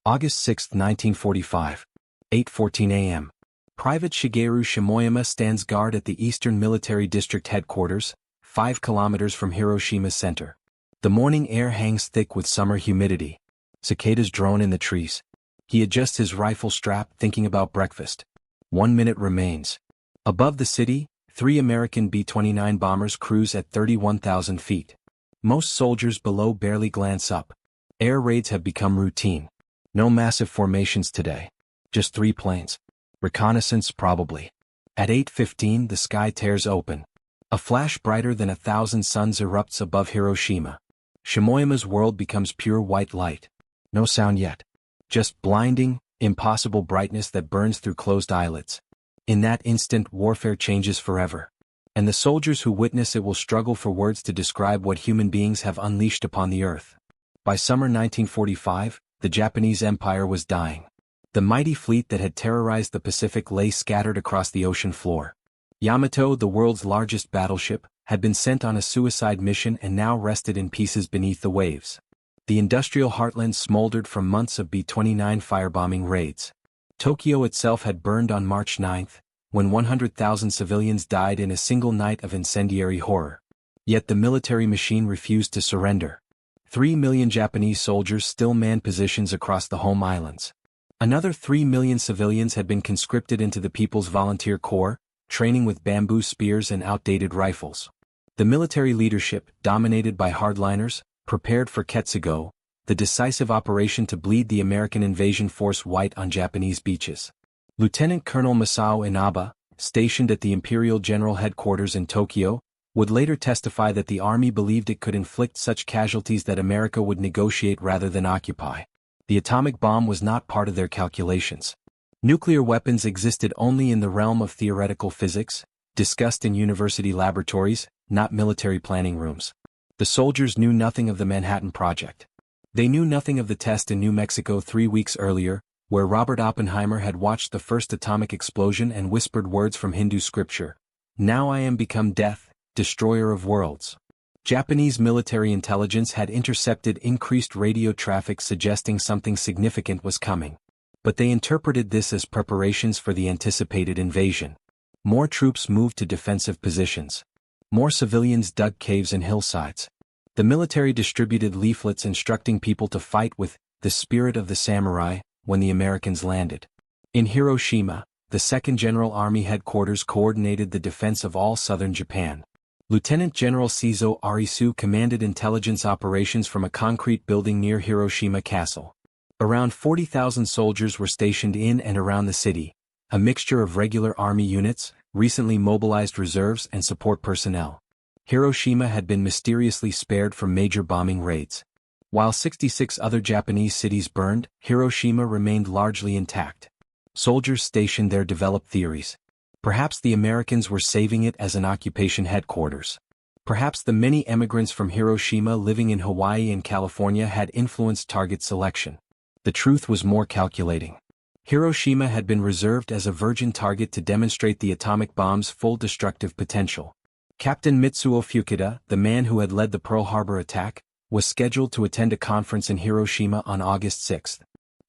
August 6, 1945. 8:14 a.m. Private Shigeru Shimoyama stands guard at the Eastern Military District Headquarters, 5 kilometers from Hiroshima's center. The morning air hangs thick with summer humidity. Cicadas drone in the trees. He adjusts his rifle strap, thinking about breakfast. 1 minute remains. Above the city, 3 American B-29 bombers cruise at 31,000 feet. Most soldiers below barely glance up. Air raids have become routine. No massive formations today. Just 3 planes. Reconnaissance probably. At 8:15 the sky tears open. A flash brighter than 1,000 suns erupts above Hiroshima. Shimoyama's world becomes pure white light. No sound yet. Just blinding, impossible brightness that burns through closed eyelids. In that instant warfare changes forever. And the soldiers who witness it will struggle for words to describe what human beings have unleashed upon the earth. By summer 1945, the Japanese Empire was dying. The mighty fleet that had terrorized the Pacific lay scattered across the ocean floor. Yamato, the world's largest battleship, had been sent on a suicide mission and now rested in pieces beneath the waves. The industrial heartland smoldered from months of B-29 firebombing raids. Tokyo itself had burned on March 9, when 100,000 civilians died in a single night of incendiary horror. Yet the military machine refused to surrender. 3 million Japanese soldiers still manned positions across the home islands. Another 3 million civilians had been conscripted into the People's Volunteer Corps, training with bamboo spears and outdated rifles. The military leadership, dominated by hardliners, prepared for Ketsugo, the decisive operation to bleed the American invasion force white on Japanese beaches. Lieutenant Colonel Masao Inaba, stationed at the Imperial General Headquarters in Tokyo, would later testify that the army believed it could inflict such casualties that America would negotiate rather than occupy. The atomic bomb was not part of their calculations. Nuclear weapons existed only in the realm of theoretical physics, discussed in university laboratories, not military planning rooms. The soldiers knew nothing of the Manhattan Project. They knew nothing of the test in New Mexico 3 weeks earlier, where Robert Oppenheimer had watched the first atomic explosion and whispered words from Hindu scripture. "Now I am become death, destroyer of worlds." Japanese military intelligence had intercepted increased radio traffic suggesting something significant was coming. But they interpreted this as preparations for the anticipated invasion. More troops moved to defensive positions. More civilians dug caves and hillsides. The military distributed leaflets instructing people to fight with the spirit of the samurai when the Americans landed. In Hiroshima, the 2nd General Army Headquarters coordinated the defense of all southern Japan. Lieutenant General Seizo Arisu commanded intelligence operations from a concrete building near Hiroshima Castle. Around 40,000 soldiers were stationed in and around the city, a mixture of regular army units, recently mobilized reserves and support personnel. Hiroshima had been mysteriously spared from major bombing raids. While 66 other Japanese cities burned, Hiroshima remained largely intact. Soldiers stationed there developed theories. Perhaps the Americans were saving it as an occupation headquarters. Perhaps the many emigrants from Hiroshima living in Hawaii and California had influenced target selection. The truth was more calculating. Hiroshima had been reserved as a virgin target to demonstrate the atomic bomb's full destructive potential. Captain Mitsuo Fukuda, the man who had led the Pearl Harbor attack, was scheduled to attend a conference in Hiroshima on August 6.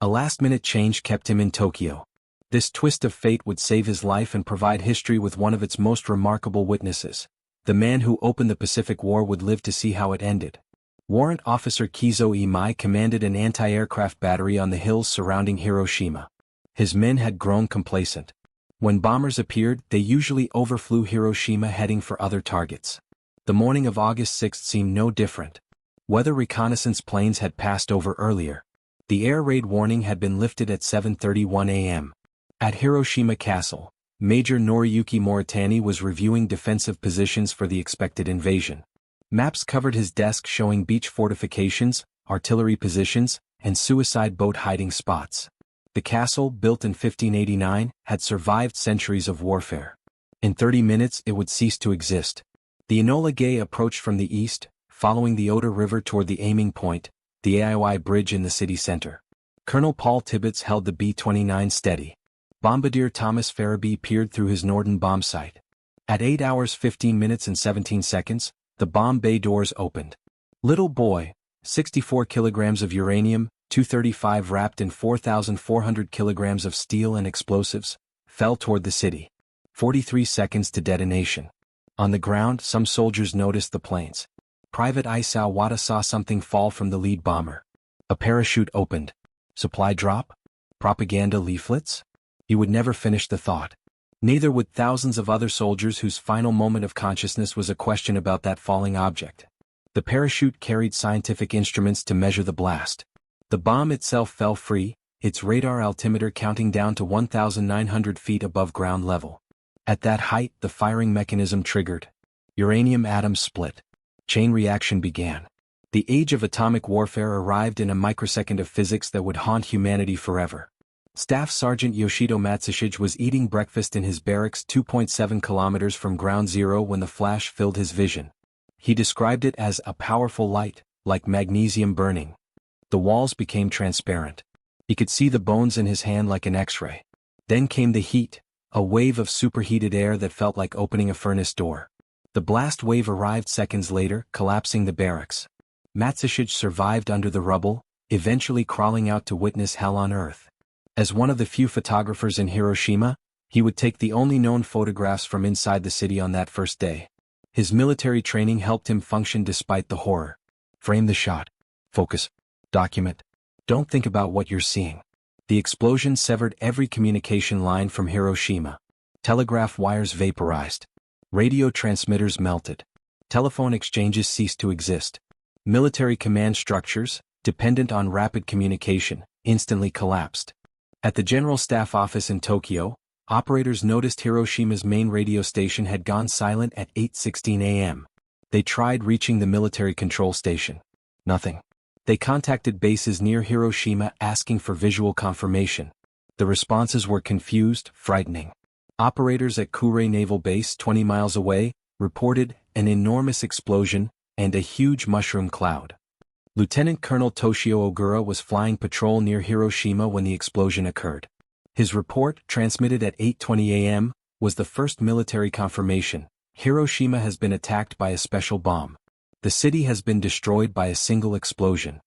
A last-minute change kept him in Tokyo. This twist of fate would save his life and provide history with one of its most remarkable witnesses. The man who opened the Pacific War would live to see how it ended. Warrant Officer Kizo Imai commanded an anti-aircraft battery on the hills surrounding Hiroshima. His men had grown complacent. When bombers appeared, they usually overflew Hiroshima heading for other targets. The morning of August 6 seemed no different. Weather reconnaissance planes had passed over earlier. The air raid warning had been lifted at 7:31 a.m. At Hiroshima Castle, Major Noriyuki Moritani was reviewing defensive positions for the expected invasion. Maps covered his desk showing beach fortifications, artillery positions, and suicide boat hiding spots. The castle, built in 1589, had survived centuries of warfare. In 30 minutes it would cease to exist. The Enola Gay approached from the east, following the Oder River toward the aiming point, the AIY bridge in the city center. Colonel Paul Tibbets held the B-29 steady. Bombardier Thomas Farabee peered through his Norden bomb sight. At 8 hours 15 minutes and 17 seconds, the bomb bay doors opened. Little boy, 64 kilograms of uranium, 235 wrapped in 4,400 kilograms of steel and explosives, fell toward the city. 43 seconds to detonation. On the ground, some soldiers noticed the planes. Private Isao Wada saw something fall from the lead bomber. A parachute opened. Supply drop? Propaganda leaflets? He would never finish the thought. Neither would thousands of other soldiers whose final moment of consciousness was a question about that falling object. The parachute carried scientific instruments to measure the blast. The bomb itself fell free, its radar altimeter counting down to 1,900 feet above ground level. At that height, the firing mechanism triggered. Uranium atoms split. Chain reaction began. The age of atomic warfare arrived in a microsecond of physics that would haunt humanity forever. Staff Sergeant Yoshido Matsushige was eating breakfast in his barracks 2.7 kilometers from ground zero when the flash filled his vision. He described it as a powerful light, like magnesium burning. The walls became transparent. He could see the bones in his hand like an X-ray. Then came the heat, a wave of superheated air that felt like opening a furnace door. The blast wave arrived seconds later, collapsing the barracks. Matsushige survived under the rubble, eventually crawling out to witness hell on earth. As one of the few photographers in Hiroshima, he would take the only known photographs from inside the city on that first day. His military training helped him function despite the horror. Frame the shot. Focus. Document. Don't think about what you're seeing. The explosion severed every communication line from Hiroshima. Telegraph wires vaporized. Radio transmitters melted. Telephone exchanges ceased to exist. Military command structures, dependent on rapid communication, instantly collapsed. At the General Staff Office in Tokyo, operators noticed Hiroshima's main radio station had gone silent at 8:16 a.m. They tried reaching the military control station. Nothing. They contacted bases near Hiroshima asking for visual confirmation. The responses were confused, frightening. Operators at Kure Naval Base 20 miles away reported an enormous explosion and a huge mushroom cloud. Lieutenant Colonel Toshio Ogura was flying patrol near Hiroshima when the explosion occurred. His report, transmitted at 8:20 a.m., was the first military confirmation. Hiroshima has been attacked by a special bomb. The city has been destroyed by a single explosion.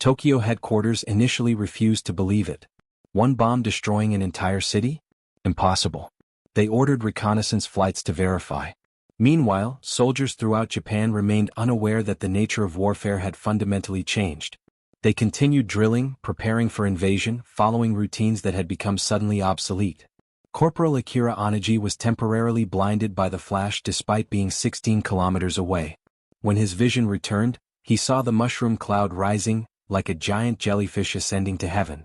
Tokyo headquarters initially refused to believe it. One bomb destroying an entire city? Impossible. They ordered reconnaissance flights to verify. Meanwhile, soldiers throughout Japan remained unaware that the nature of warfare had fundamentally changed. They continued drilling, preparing for invasion, following routines that had become suddenly obsolete. Corporal Akira Onagi was temporarily blinded by the flash despite being 16 kilometers away. When his vision returned, he saw the mushroom cloud rising, like a giant jellyfish ascending to heaven.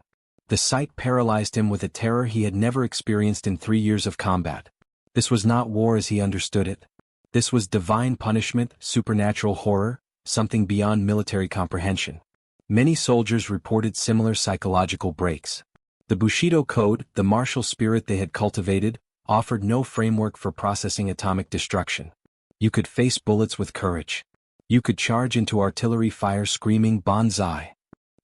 The sight paralyzed him with a terror he had never experienced in 3 years of combat. This was not war as he understood it. This was divine punishment, supernatural horror, something beyond military comprehension. Many soldiers reported similar psychological breaks. The Bushido Code, the martial spirit they had cultivated, offered no framework for processing atomic destruction. You could face bullets with courage. You could charge into artillery fire screaming "Banzai."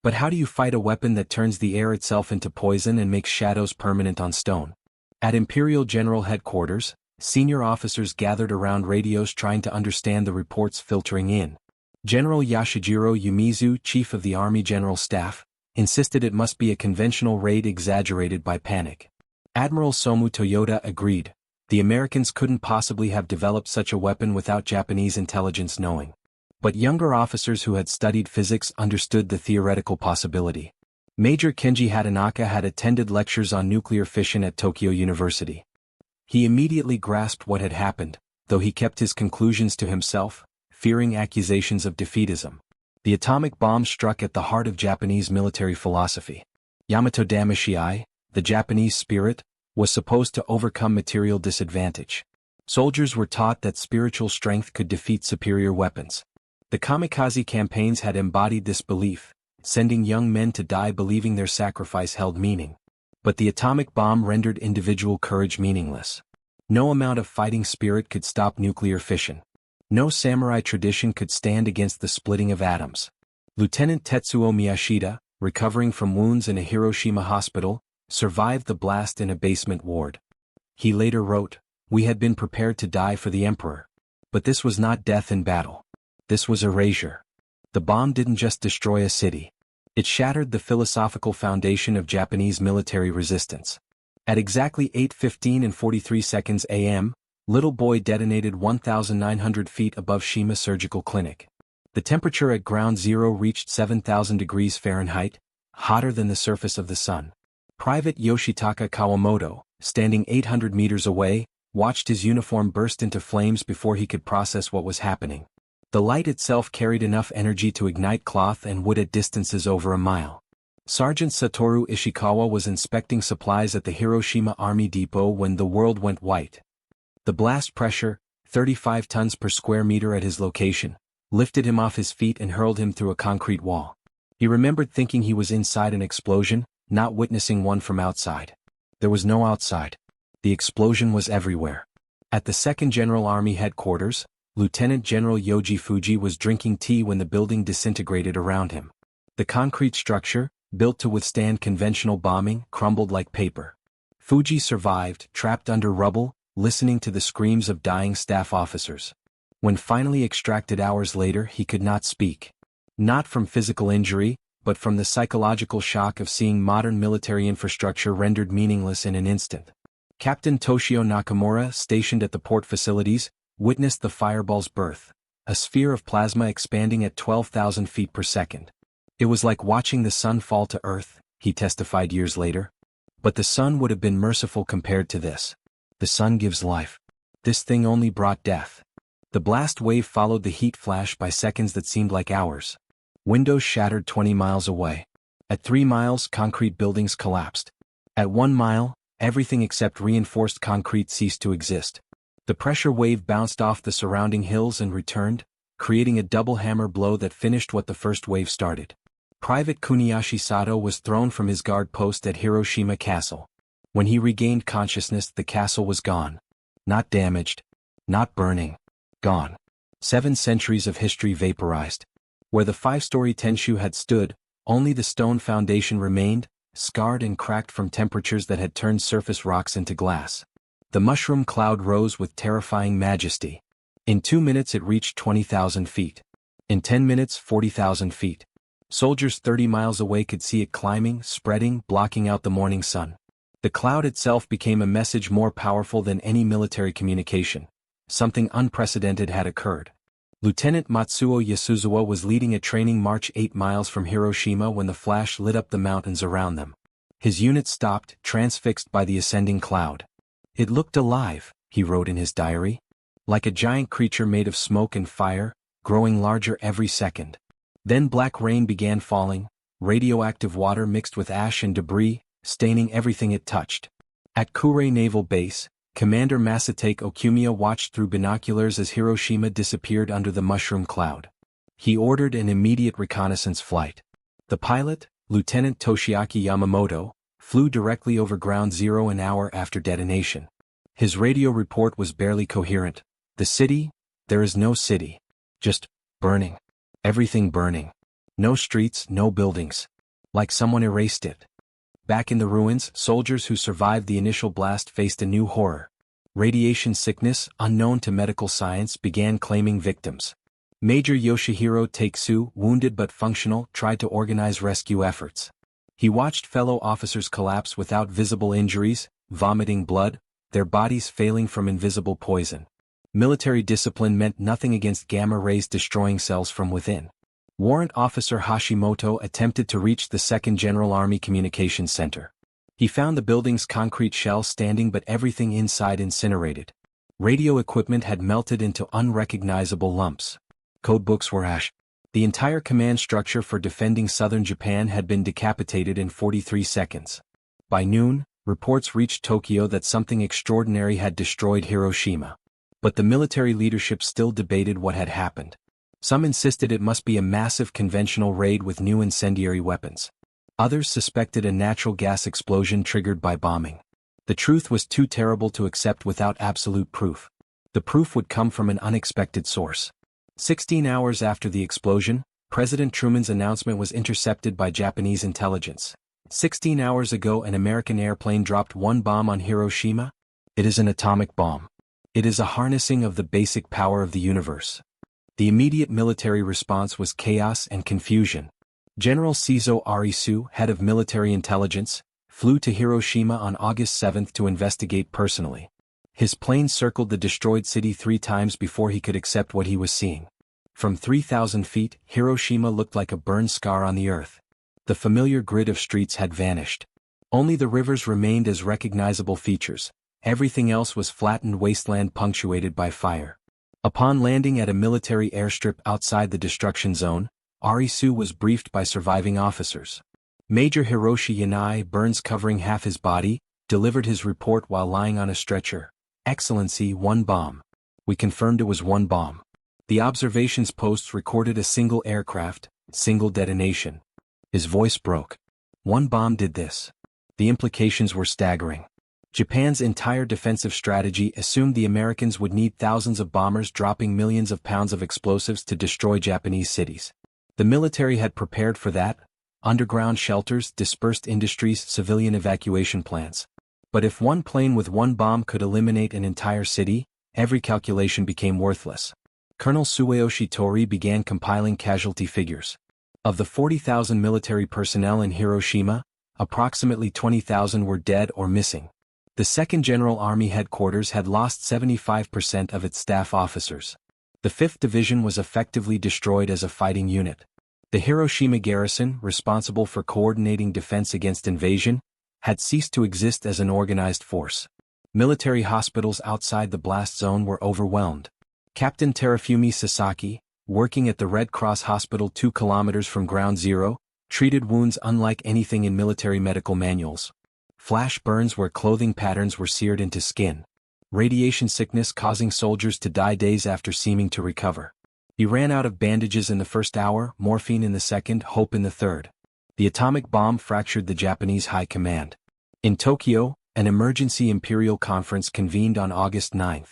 But how do you fight a weapon that turns the air itself into poison and makes shadows permanent on stone? At Imperial General Headquarters, senior officers gathered around radios trying to understand the reports filtering in. General Yashijiro Yumizu, chief of the Army General Staff, insisted it must be a conventional raid exaggerated by panic. Admiral Somu Toyota agreed. The Americans couldn't possibly have developed such a weapon without Japanese intelligence knowing. But younger officers who had studied physics understood the theoretical possibility. Major Kenji Hatanaka had attended lectures on nuclear fission at Tokyo University. He immediately grasped what had happened, though he kept his conclusions to himself, fearing accusations of defeatism. The atomic bomb struck at the heart of Japanese military philosophy. Yamato Damashii, the Japanese spirit, was supposed to overcome material disadvantage. Soldiers were taught that spiritual strength could defeat superior weapons. The kamikaze campaigns had embodied this belief, sending young men to die believing their sacrifice held meaning. But the atomic bomb rendered individual courage meaningless. No amount of fighting spirit could stop nuclear fission. No samurai tradition could stand against the splitting of atoms. Lieutenant Tetsuo Miyashita, recovering from wounds in a Hiroshima hospital, survived the blast in a basement ward. He later wrote, "We had been prepared to die for the emperor. But this was not death in battle. This was erasure. The bomb didn't just destroy a city. It shattered the philosophical foundation of Japanese military resistance. At exactly 8:15 and 43 seconds a.m., Little Boy detonated 1,900 feet above Shima Surgical Clinic. The temperature at ground zero reached 7,000 degrees Fahrenheit, hotter than the surface of the sun. Private Yoshitaka Kawamoto, standing 800 meters away, watched his uniform burst into flames before he could process what was happening. The light itself carried enough energy to ignite cloth and wood at distances over a mile. Sergeant Satoru Ishikawa was inspecting supplies at the Hiroshima Army Depot when the world went white. The blast pressure, 35 tons per square meter at his location, lifted him off his feet and hurled him through a concrete wall. He remembered thinking he was inside an explosion, not witnessing one from outside. There was no outside. The explosion was everywhere. At the 2nd General Army Headquarters, Lieutenant General Yoji Fuji was drinking tea when the building disintegrated around him. The concrete structure, built to withstand conventional bombing, crumbled like paper. Fuji survived, trapped under rubble, listening to the screams of dying staff officers. When finally extracted hours later, he could not speak. Not from physical injury, but from the psychological shock of seeing modern military infrastructure rendered meaningless in an instant. Captain Toshio Nakamura, stationed at the port facilities, witnessed the fireball's birth, a sphere of plasma expanding at 12,000 feet per second. It was like watching the sun fall to Earth, he testified years later. But the sun would have been merciful compared to this. The sun gives life. This thing only brought death. The blast wave followed the heat flash by seconds that seemed like hours. Windows shattered 20 miles away. At 3 miles, concrete buildings collapsed. At 1 mile, everything except reinforced concrete ceased to exist. The pressure wave bounced off the surrounding hills and returned, creating a double hammer blow that finished what the first wave started. Private Kuniyashi Sato was thrown from his guard post at Hiroshima Castle. When he regained consciousness, the castle was gone. Not damaged. Not burning. Gone. 7 centuries of history vaporized. Where the 5-story Tenshu had stood, only the stone foundation remained, scarred and cracked from temperatures that had turned surface rocks into glass. The mushroom cloud rose with terrifying majesty. In 2 minutes it reached 20,000 feet. In 10 minutes, 40,000 feet. Soldiers 30 miles away could see it climbing, spreading, blocking out the morning sun. The cloud itself became a message more powerful than any military communication. Something unprecedented had occurred. Lieutenant Matsuo Yasuzawa was leading a training march 8 miles from Hiroshima when the flash lit up the mountains around them. His unit stopped, transfixed by the ascending cloud. It looked alive, he wrote in his diary. Like a giant creature made of smoke and fire, growing larger every second. Then black rain began falling, radioactive water mixed with ash and debris, staining everything it touched. At Kure Naval Base, Commander Masatake Okumiya watched through binoculars as Hiroshima disappeared under the mushroom cloud. He ordered an immediate reconnaissance flight. The pilot, Lieutenant Toshiaki Yamamoto, flew directly over ground zero an hour after detonation. His radio report was barely coherent. The city? There is no city. Just burning. Everything burning. No streets, no buildings. Like someone erased it. Back in the ruins, soldiers who survived the initial blast faced a new horror. Radiation sickness, unknown to medical science, began claiming victims. Major Yoshihiro Takesu, wounded but functional, tried to organize rescue efforts. He watched fellow officers collapse without visible injuries, vomiting blood, their bodies failing from invisible poison. Military discipline meant nothing against gamma rays destroying cells from within. Warrant Officer Hashimoto attempted to reach the 2nd General Army Communications Center. He found the building's concrete shell standing but everything inside incinerated. Radio equipment had melted into unrecognizable lumps. Codebooks were ash. The entire command structure for defending southern Japan had been decapitated in 43 seconds. By noon, reports reached Tokyo that something extraordinary had destroyed Hiroshima. But the military leadership still debated what had happened. Some insisted it must be a massive conventional raid with new incendiary weapons. Others suspected a natural gas explosion triggered by bombing. The truth was too terrible to accept without absolute proof. The proof would come from an unexpected source. 16 hours after the explosion, President Truman's announcement was intercepted by Japanese intelligence. 16 hours ago, an American airplane dropped one bomb on Hiroshima. It is an atomic bomb. It is a harnessing of the basic power of the universe. The immediate military response was chaos and confusion. General Seizo Arisu, head of military intelligence, flew to Hiroshima on August 7 to investigate personally. His plane circled the destroyed city 3 times before he could accept what he was seeing. From 3,000 feet, Hiroshima looked like a burned scar on the earth. The familiar grid of streets had vanished. Only the rivers remained as recognizable features. Everything else was flattened wasteland punctuated by fire. Upon landing at a military airstrip outside the destruction zone, Arisu was briefed by surviving officers. Major Hiroshi Yanai, burns covering half his body, delivered his report while lying on a stretcher. Excellency, 1 bomb. We confirmed it was 1 bomb. The observations posts recorded a single aircraft, single detonation. His voice broke. 1 bomb did this. The implications were staggering. Japan's entire defensive strategy assumed the Americans would need thousands of bombers dropping millions of pounds of explosives to destroy Japanese cities. The military had prepared for that: underground shelters, dispersed industries, civilian evacuation plans. But if 1 plane with 1 bomb could eliminate an entire city, every calculation became worthless. Colonel Sueyoshi Tori began compiling casualty figures. Of the 40,000 military personnel in Hiroshima, approximately 20,000 were dead or missing. The 2nd General Army Headquarters had lost 75% of its staff officers. The 5th Division was effectively destroyed as a fighting unit. The Hiroshima garrison, responsible for coordinating defense against invasion, had ceased to exist as an organized force. Military hospitals outside the blast zone were overwhelmed. Captain Terafumi Sasaki, working at the Red Cross Hospital 2 kilometers from Ground Zero, treated wounds unlike anything in military medical manuals. Flash burns where clothing patterns were seared into skin. Radiation sickness causing soldiers to die days after seeming to recover. He ran out of bandages in the 1st hour, morphine in the 2nd, hope in the 3rd. The atomic bomb fractured the Japanese high command. In Tokyo, an emergency imperial conference convened on August 9.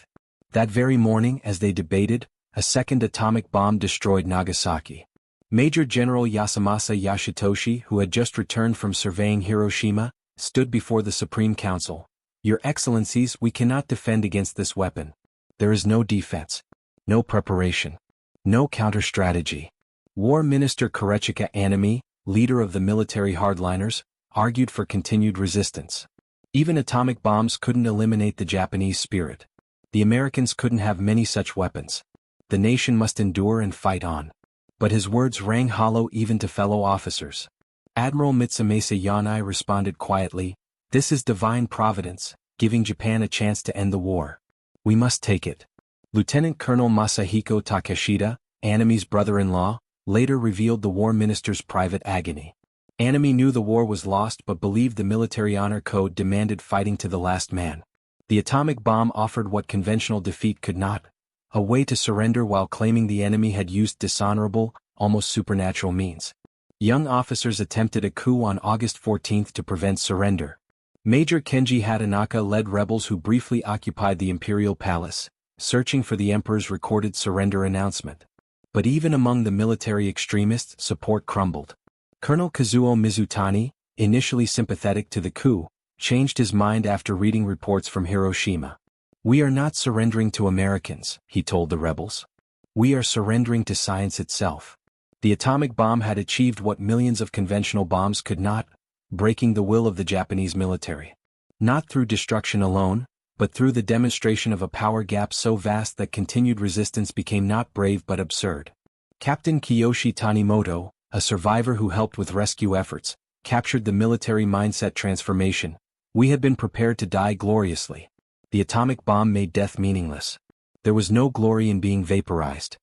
That very morning, as they debated, a 2nd atomic bomb destroyed Nagasaki. Major General Yasamasa Yashitoshi, who had just returned from surveying Hiroshima, stood before the Supreme Council. Your Excellencies, we cannot defend against this weapon. There is no defense, no preparation, no counter-strategy. War Minister Korechika Anami, leader of the military hardliners, argued for continued resistance. Even atomic bombs couldn't eliminate the Japanese spirit. The Americans couldn't have many such weapons. The nation must endure and fight on. But his words rang hollow even to fellow officers. Admiral Mitsumasa Yanai responded quietly, "This is divine providence, giving Japan a chance to end the war. We must take it." Lieutenant Colonel Masahiko Takeshita, Anami's brother-in-law, later revealed the war minister's private agony. Anami knew the war was lost but believed the military honor code demanded fighting to the last man. The atomic bomb offered what conventional defeat could not: a way to surrender while claiming the enemy had used dishonorable, almost supernatural means. Young officers attempted a coup on August 14 to prevent surrender. Major Kenji Hatanaka led rebels who briefly occupied the imperial palace, searching for the emperor's recorded surrender announcement. But even among the military extremists, support crumbled. Colonel Kazuo Mizutani, initially sympathetic to the coup, changed his mind after reading reports from Hiroshima. "We are not surrendering to Americans," he told the rebels. "We are surrendering to science itself." The atomic bomb had achieved what millions of conventional bombs could not: breaking the will of the Japanese military. Not through destruction alone, but through the demonstration of a power gap so vast that continued resistance became not brave but absurd. Captain Kiyoshi Tanimoto, a survivor who helped with rescue efforts, captured the military mindset transformation. "We had been prepared to die gloriously. The atomic bomb made death meaningless. There was no glory in being vaporized."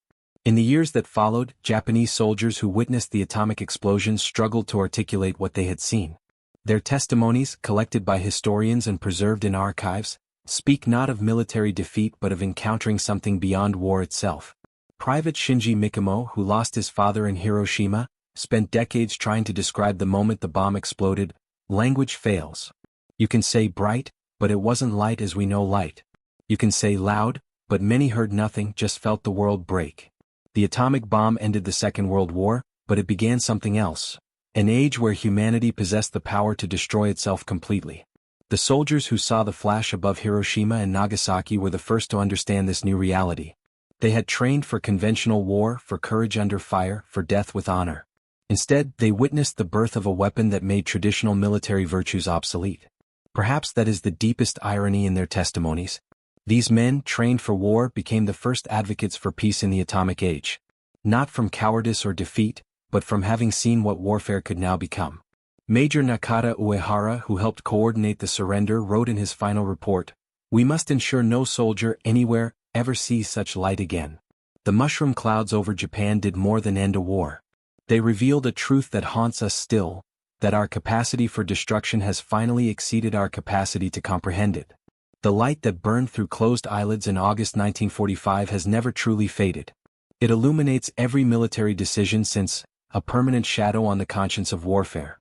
In the years that followed, Japanese soldiers who witnessed the atomic explosions struggled to articulate what they had seen. Their testimonies, collected by historians and preserved in archives, speak not of military defeat but of encountering something beyond war itself. Private Shinji Mikamo, who lost his father in Hiroshima, spent decades trying to describe the moment the bomb exploded. "Language fails. You can say bright, but it wasn't light as we know light. You can say loud, but many heard nothing, just felt the world break." The atomic bomb ended the Second World War, but it began something else. An age where humanity possessed the power to destroy itself completely. The soldiers who saw the flash above Hiroshima and Nagasaki were the first to understand this new reality. They had trained for conventional war, for courage under fire, for death with honor. Instead, they witnessed the birth of a weapon that made traditional military virtues obsolete. Perhaps that is the deepest irony in their testimonies. These men, trained for war, became the first advocates for peace in the atomic age. Not from cowardice or defeat, but from having seen what warfare could now become. Major Nakata Uehara, who helped coordinate the surrender, wrote in his final report, "We must ensure no soldier anywhere ever sees such light again." The mushroom clouds over Japan did more than end a war. They revealed a truth that haunts us still, that our capacity for destruction has finally exceeded our capacity to comprehend it. The light that burned through closed eyelids in August 1945 has never truly faded. It illuminates every military decision since, a permanent shadow on the conscience of warfare.